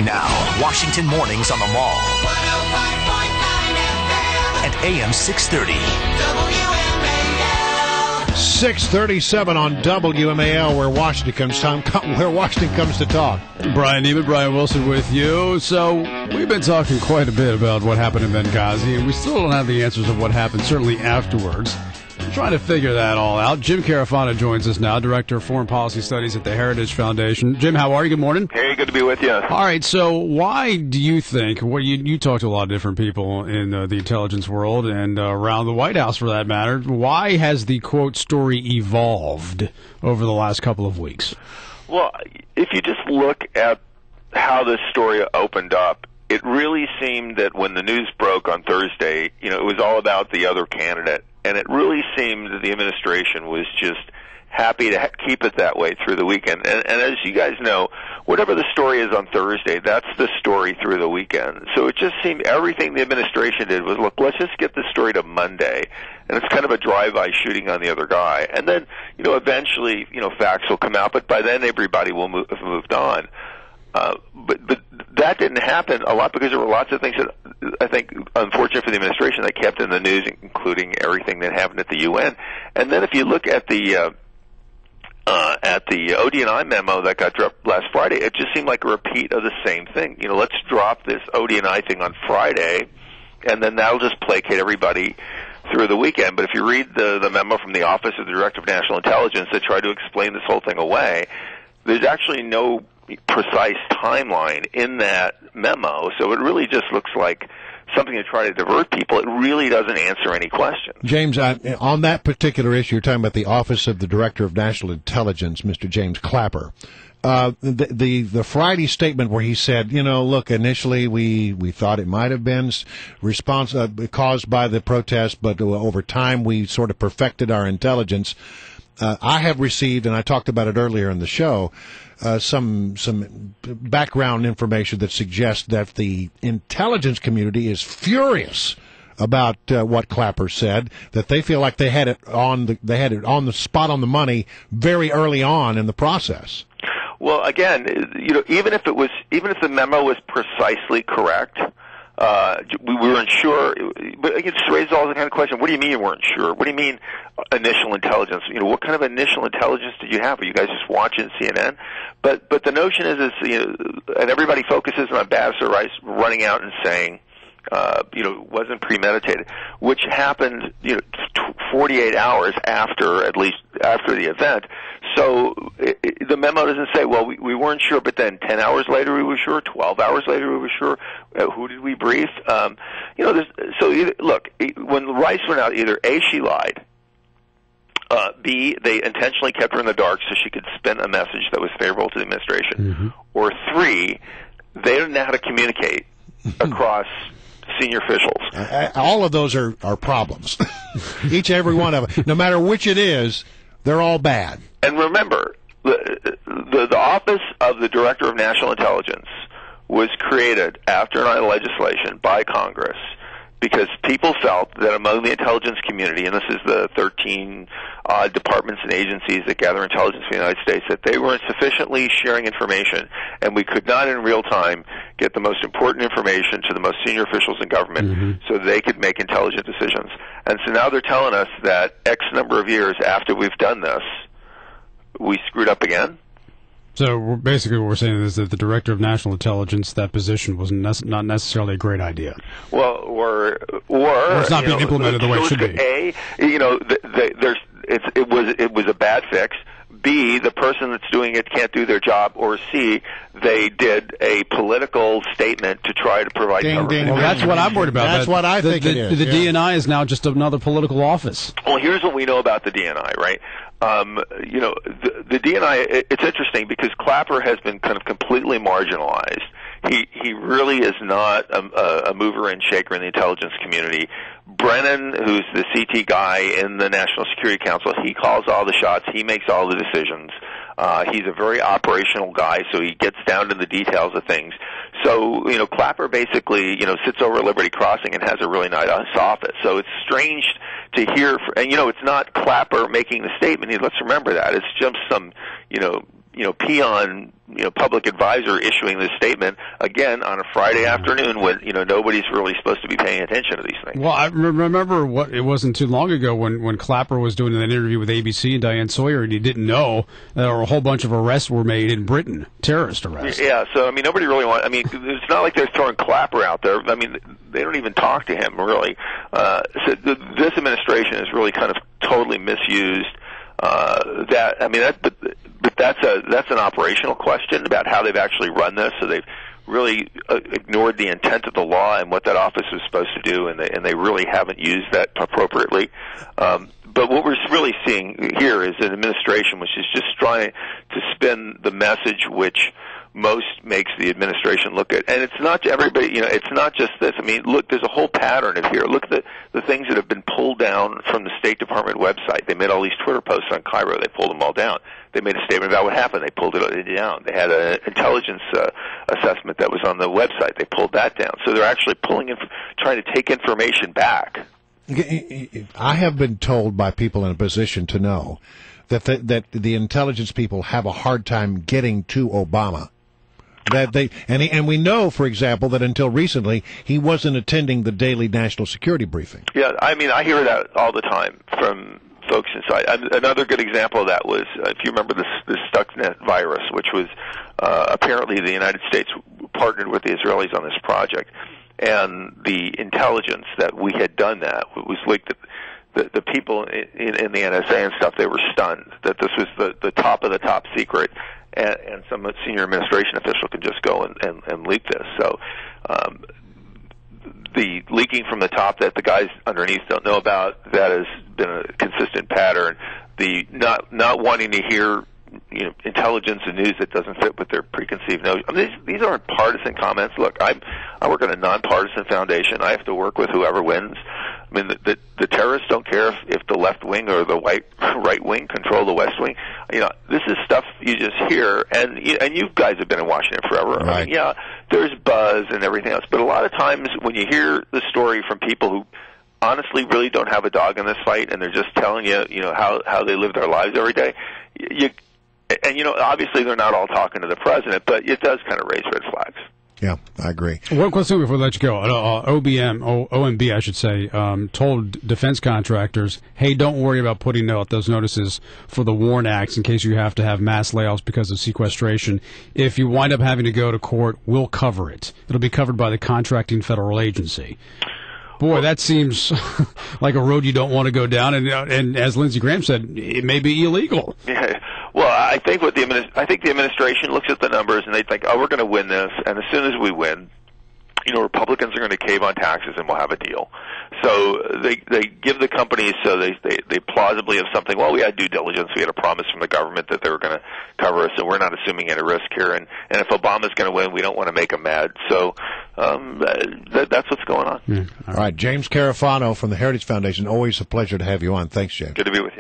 Now, Washington Mornings on the Mall. 105.9 FM. And AM 630. WMAL. 6:37 on WMAL, where Washington comes to talk. Brian Neiman, Brian Wilson with you. So we've been talking quite a bit about what happened in Benghazi, and we still don't have the answers of what happened, certainly afterwards. I'm trying to figure that all out. Jim Carafano joins us now, Director of Foreign Policy Studies at the Heritage Foundation. Jim, how are you? Good morning. Hey, good to be with you. All right, so why do you think, you talk to a lot of different people in the intelligence world and around the White House for that matter, why has the, quote, story evolved over the last couple of weeks? Well, if you just look at how this story opened up, it really seemed that when the news broke on Thursday, it was all about the other candidate. And it really seemed that the administration was just happy to keep it that way through the weekend. And as you guys know, whatever the story is on Thursday, that's the story through the weekend. So it just seemed everything the administration did was, look, let's just get the story to Monday. And it's kind of a drive-by shooting on the other guy. And then, eventually, facts will come out. But by then, everybody will have moved on. But that didn't happen a lot because there were lots of things that I think, unfortunate for the administration, that kept in the news, including everything that happened at the UN. And then if you look at the ODNI memo that got dropped last Friday, it just seemed like a repeat of the same thing. Let's drop this ODNI thing on Friday, and then that'll just placate everybody through the weekend. But if you read the memo from the Office of the Director of National Intelligence that tried to explain this whole thing away, there's actually no precise timeline in that memo, so it really just looks like something to try to divert people. It really doesn't answer any questions. James, on that particular issue, you're talking about the Office of the Director of National Intelligence, Mr. James Clapper. The Friday statement where he said, look, initially we thought it might have been caused by the protest, but over time we sort of perfected our intelligence. I have received, and I talked about it earlier in the show, some background information that suggests that the intelligence community is furious about what Clapper said. That they feel like they had it on the spot on the money very early on in the process. Well, again, even if the memo was precisely correct, we weren't sure, but it just raises all the kind of question. What do you mean you weren't sure? What do you mean initial intelligence? What kind of initial intelligence did you have? Were you guys just watching CNN? But the notion is and everybody focuses on Ambassador Rice running out and saying, it wasn't premeditated, which happened, 48 hours after the event. So the memo doesn't say, well, we weren't sure, but then 10 hours later we were sure, 12 hours later we were sure. Who did we brief? Look, when Rice went out, either A, she lied, B, they intentionally kept her in the dark so she could spin a message that was favorable to the administration, or 3, they didn't know how to communicate across senior officials. All of those are problems. Each and every one of them. No matter which it is, they're all bad. And remember, the Office of the Director of National Intelligence was created after 9/11 legislation by Congress because people felt that among the intelligence community, and this is the 13 departments and agencies that gather intelligence in the United States, that they weren't sufficiently sharing information, and we could not in real time get the most important information to the most senior officials in government so they could make intelligent decisions. And so now they're telling us that X number of years after we've done this, we screwed up again. So basically what we're saying is that the Director of National Intelligence, that position was not necessarily a great idea. Well, or it's not being implemented the way it should be. A, it was a bad fix. B, the person that's doing it can't do their job. Or C, they did a political statement to try to provide coverage. Well, that's what I'm worried about. That's what I think it is. The DNI is now just another political office. Well, here's what we know about the DNI, right? The DNI, it's interesting because Clapper has been kind of completely marginalized. He really is not a mover and shaker in the intelligence community. Brennan, who's the CT guy in the National Security Council, he calls all the shots. He makes all the decisions. He's a very operational guy, so he gets down to the details of things. So, Clapper basically, sits over at Liberty Crossing and has a really nice office. So it's strange to hear, and it's not Clapper making the statement. Let's remember that. It's just some, peon, public advisor issuing this statement again on a Friday afternoon when nobody's really supposed to be paying attention to these things. Well, I remember it wasn't too long ago when Clapper was doing an interview with ABC and Diane Sawyer, and he didn't know that a whole bunch of arrests were made in Britain, terrorist arrests. Yeah, so nobody really wants. It's not like they're throwing Clapper out there. They don't even talk to him really. So this administration has really kind of totally misused but that's an operational question about how they've actually run this. So they've really ignored the intent of the law and what that office was supposed to do, and they really haven't used that appropriately. But what we're really seeing here is an administration which is just trying to spin the message which most makes the administration look at. And it's not everybody, it's not just this. Look, there's a whole pattern of here. Look at the things that have been pulled down from the State Department website. They made all these Twitter posts on Cairo. They pulled them all down. They made a statement about what happened. They pulled it down. They had an intelligence assessment that was on the website. They pulled that down. So they're actually trying to take information back. I have been told by people in a position to know that the intelligence people have a hard time getting to Obama. And we know, for example, that until recently he wasn't attending the daily national security briefing. Yeah, I hear that all the time from folks inside. Another good example of that was, if you remember this Stuxnet virus, which was apparently the United States partnered with the Israelis on this project, and the intelligence that we had done that was leaked. The people in the NSA and stuff, they were stunned that this was the top of the top secret, and some senior administration official could just go and leak this. So the leaking from the top that the guys underneath don't know about, that has been a consistent pattern. The not wanting to hear intelligence and news that doesn't fit with their preconceived notions. These aren't partisan comments. Look, I work at a nonpartisan foundation. I have to work with whoever wins. The terrorists don't care if the left wing or the right wing control the West Wing. This is stuff you just hear, and you guys have been in Washington forever. Right. There's buzz and everything else, but a lot of times when you hear the story from people who honestly really don't have a dog in this fight, and they're just telling you, how they live their lives every day, obviously they're not all talking to the president, but it does kind of raise red flags. Yeah, I agree. One question before we let you go. OMB, I should say, told defense contractors, hey, don't worry about putting out those notices for the WARN Acts in case you have to have mass layoffs because of sequestration. If you wind up having to go to court, we'll cover it. It'll be covered by the contracting federal agency. Boy, that seems like a road you don't want to go down, and as Lindsey Graham said, it may be illegal. Yeah. Well, I think the administration looks at the numbers and they think, oh, we're going to win this, and as soon as we win, Republicans are going to cave on taxes and we'll have a deal. So they give the companies, so they plausibly have something. Well, we had due diligence. We had a promise from the government that they were going to cover us, so we're not assuming any risk here. And if Obama's going to win, we don't want to make him mad. So that's what's going on. All right, James Carafano from the Heritage Foundation. Always a pleasure to have you on. Thanks, James. Good to be with you.